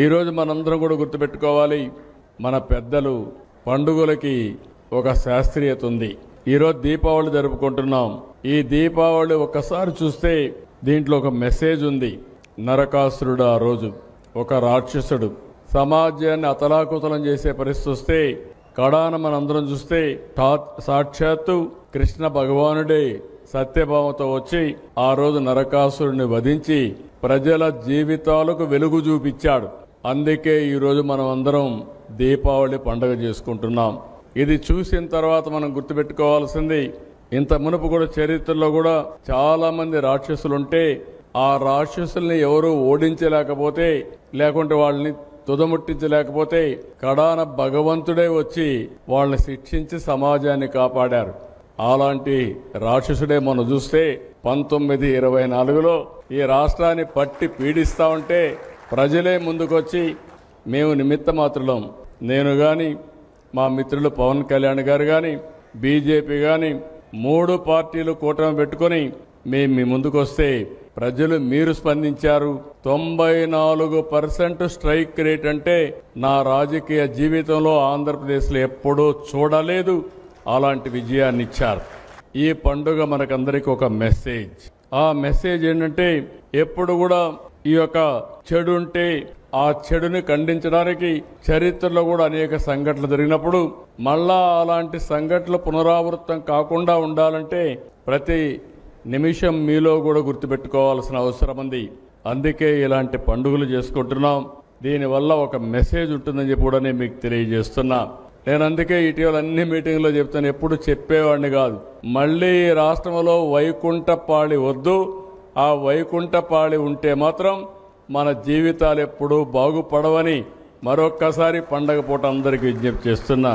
ఈరోజు మనందరం కూడా గుర్తుపెట్టుకోవాలి, మన పెద్దలు పండుగలకి ఒక శాస్త్రీయత ఉంది. ఈరోజు దీపావళి జరుపుకుంటున్నాం. ఈ దీపావళి ఒక్కసారి చూస్తే దీంట్లో ఒక మెసేజ్ ఉంది. నరకాసురుడు ఆ రోజు ఒక రాక్షసుడు సమాజాన్ని అతలాకుతలం చేసే పరిస్థితి వస్తే కడాన మనందరం చూస్తే సాక్షాత్తు కృష్ణ భగవానుడే సత్యభామతో వచ్చి ఆ రోజు నరకాసురుడిని వధించి ప్రజల జీవితాలకు వెలుగు చూపించాడు. అందుకే ఈరోజు మనం అందరం దీపావళి పండుగ చేసుకుంటున్నాం. ఇది చూసిన తర్వాత మనం గుర్తుపెట్టుకోవాల్సింది, ఇంత మునుపు కూడా చరిత్రలో కూడా చాలా మంది రాక్షసులుంటే ఆ రాక్షసుల్ని ఎవరు ఓడించలేకపోతే, లేకుంటే వాళ్ళని తుదముట్టించలేకపోతే కడాన భగవంతుడే వచ్చి వాళ్ళని శిక్షించి సమాజాన్ని కాపాడారు. అలాంటి రాక్షసుడే మనం చూస్తే 1924లో ఈ రాష్ట్రాన్ని పట్టి పీడిస్తా ఉంటే ప్రజలే ముందుకొచ్చి మేము నిమిత్త మాత్రులం, నేను కానీ మా మిత్రులు పవన్ కళ్యాణ్ గారు కానీ బీజేపీ కానీ 3 పార్టీలు కూటమి పెట్టుకొని మేము మీ ముందుకు వస్తే ప్రజలు మీరు స్పందించారు. 94% స్ట్రైక్ రేట్ అంటే నా రాజకీయ జీవితంలో ఆంధ్రప్రదేశ్లో ఎప్పుడూ చూడలేదు. అలాంటి విజయాన్ని ఇచ్చారు. ఈ పండుగ మనకందరికీ ఒక మెసేజ్. ఆ మెసేజ్ ఏంటంటే ఎప్పుడు కూడా ఈ యొక్క చెడు ఉంటే ఆ చెడుని ఖండించడానికి చరిత్రలో కూడా అనేక సంఘటనలు జరిగినప్పుడు మళ్ళా అలాంటి సంఘటనలు పునరావృతం కాకుండా ఉండాలంటే ప్రతి నిమిషం మీలో కూడా గుర్తుపెట్టుకోవాల్సిన అవసరం ఉంది. అందుకే ఇలాంటి పండుగలు చేసుకుంటున్నాం. దీనివల్ల ఒక మెసేజ్ ఉంటుందని చెప్పి కూడా నేను మీకు తెలియజేస్తున్నా. నేను అందుకే ఇటీవల అన్ని మీటింగ్లో చెప్తాను, ఎప్పుడు చెప్పేవాడిని కాదు. మళ్ళీ రాష్ట్రంలో వైకుంఠపాళి వద్దు. ఆ వైకుంఠపాళి ఉంటే మాత్రం మన జీవితాలు ఎప్పుడూ బాగుపడవని మరొక్కసారి పండగ పూట అందరికీ విజ్ఞప్తి చేస్తున్నా.